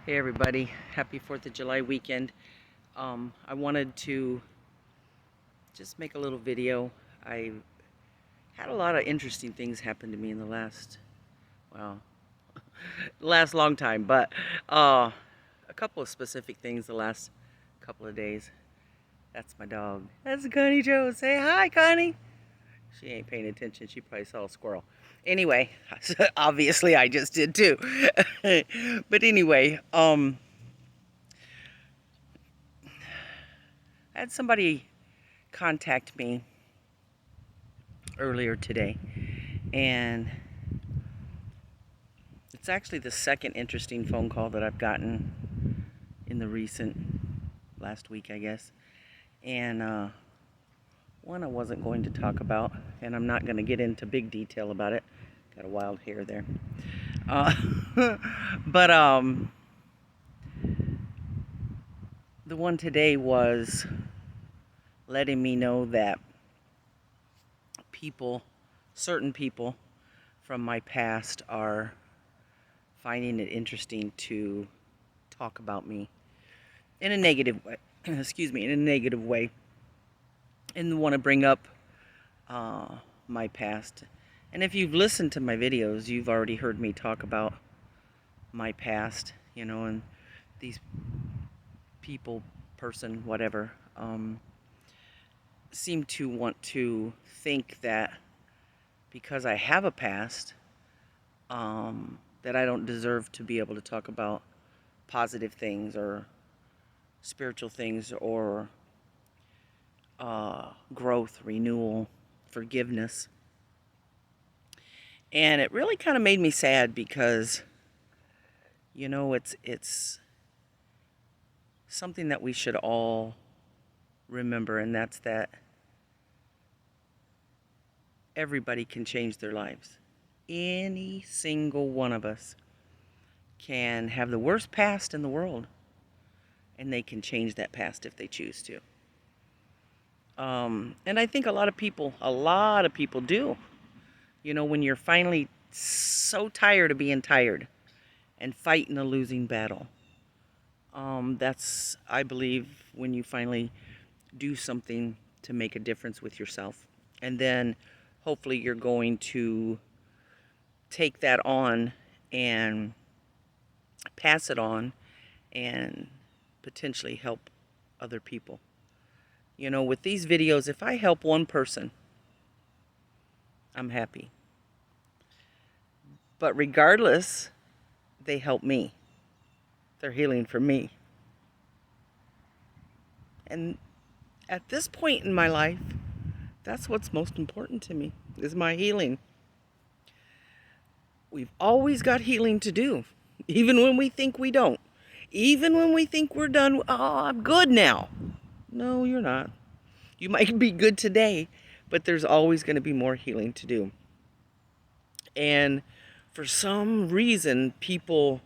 Hey everybody, happy 4th of July weekend. I wanted to just make a little video. I had a lot of interesting things happen to me in the well, last long time, but a couple of specific things the last couple of days. That's my dog. That's Connie Joe. Say hi, Connie. She ain't paying attention. She probably saw a squirrel. Anyway, obviously I just did too. But anyway, I had somebody contact me earlier today, and it's actually the second interesting phone call that I've gotten in the recent last week, I guess. And one I wasn't going to talk about, and I'm not going to get into big detail about it. Got a wild hair there. Uh, but the one today was letting me know that certain people from my past are finding it interesting to talk about me in a negative way. Excuse me, in a negative way, and want to bring up my past. And if you've listened to my videos, you've already heard me talk about my past, and these people, person, whatever, seem to want to think that because I have a past, that I don't deserve to be able to talk about positive things or spiritual things or growth, renewal, forgiveness. And it really kind of made me sad because, it's something that we should all remember, and that's that everybody can change their lives. Any single one of us can have the worst past in the world, and they can change that past if they choose to. And I think a lot of people do. When you're finally so tired of being tired and fighting a losing battle, that's, I believe, when you finally do something to make a difference with yourself. And then hopefully you're going to take that on and pass it on and potentially help other people. With these videos, if I help one person, I'm happy. But regardless, they help me. They're healing for me. And at this point in my life, that's what's most important to me, is my healing. We've always got healing to do, even when we think we don't. Even when we think we're done, oh, I'm good now. No, you're not. You might be good today, but there's always going to be more healing to do. And for some reason, people,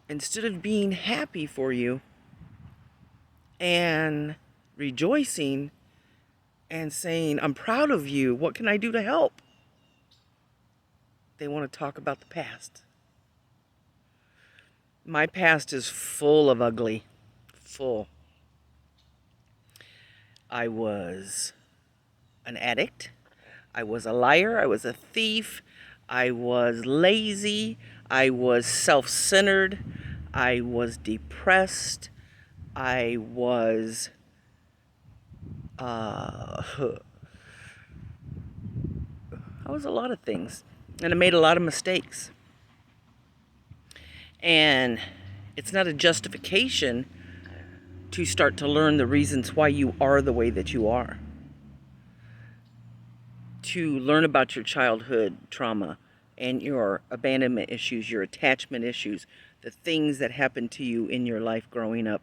instead of being happy for you and rejoicing and saying, I'm proud of you, what can I do to help? They want to talk about the past. My past is full of ugly. Full. I was an addict. I was a liar. I was a thief. I was lazy. I was self-centered. I was depressed. I was I was a lot of things, and I made a lot of mistakes. And it's not a justification to start to learn the reasons why you are the way that you are. To learn about your childhood trauma and your abandonment issues, your attachment issues, the things that happened to you in your life growing up.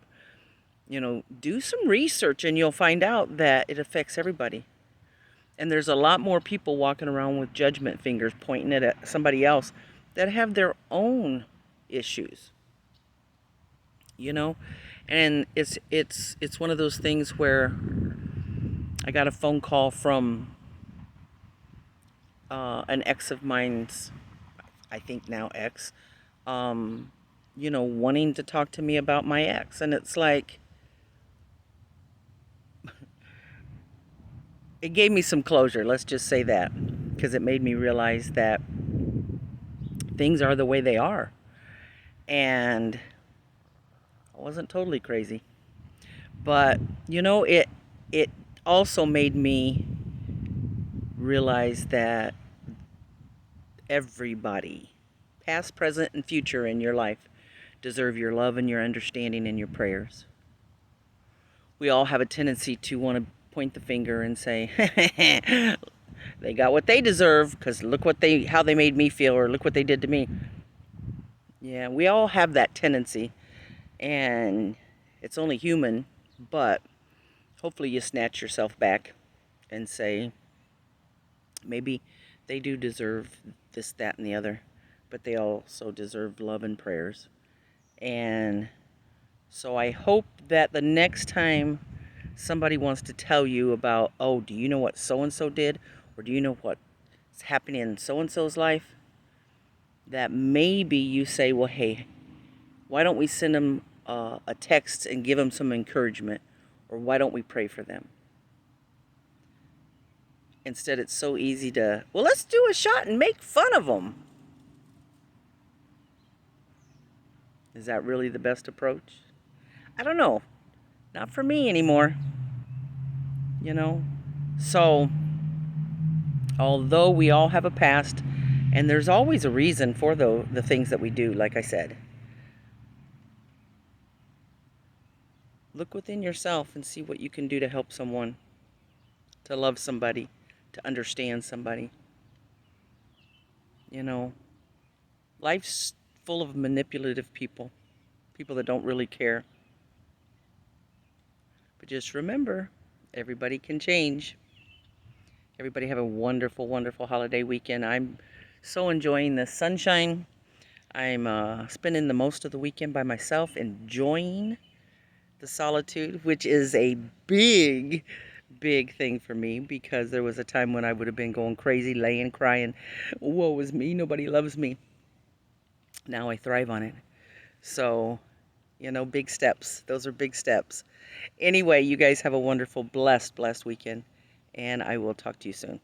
Do some research and you'll find out that it affects everybody. And there's a lot more people walking around with judgment fingers pointing it at somebody else that have their own issues. And it's one of those things where I got a phone call from an ex of mine's, I think now ex, wanting to talk to me about my ex. And it's like, it gave me some closure, let's just say that, because it made me realize that things are the way they are. And I wasn't totally crazy. But, it also made me realize that everybody, past, present, and future in your life, deserve your love and your understanding and your prayers. We all have a tendency to want to point the finger and say, they got what they deserve because look how they made me feel, or look what they did to me. Yeah, we all have that tendency, and it's only human, but hopefully you snatch yourself back and say, maybe they do deserve this, that, and the other, but they also deserve love and prayers. And so I hope that the next time somebody wants to tell you about, oh, do you know what so-and-so did? Or do you know what's happening in so-and-so's life? That maybe you say, well, hey, why don't we send them a text and give them some encouragement? Or why don't we pray for them? Instead, it's so easy to, well, let's do a shot and make fun of them. Is that really the best approach? I don't know. Not for me anymore. So, although we all have a past, and there's always a reason for the things that we do, like I said, look within yourself and see what you can do to help someone, to love somebody, to understand somebody. Life's full of manipulative people that don't really care. But just remember, everybody can change. Everybody have a wonderful, wonderful holiday weekend. I'm so enjoying the sunshine. I'm spending the most of the weekend by myself, enjoying the solitude, which is a big, big thing for me, because there was a time when I would have been going crazy, laying, crying, woe is me, nobody loves me. Now I thrive on it. So, big steps. Those are big steps. Anyway, you guys have a wonderful, blessed weekend, and I will talk to you soon.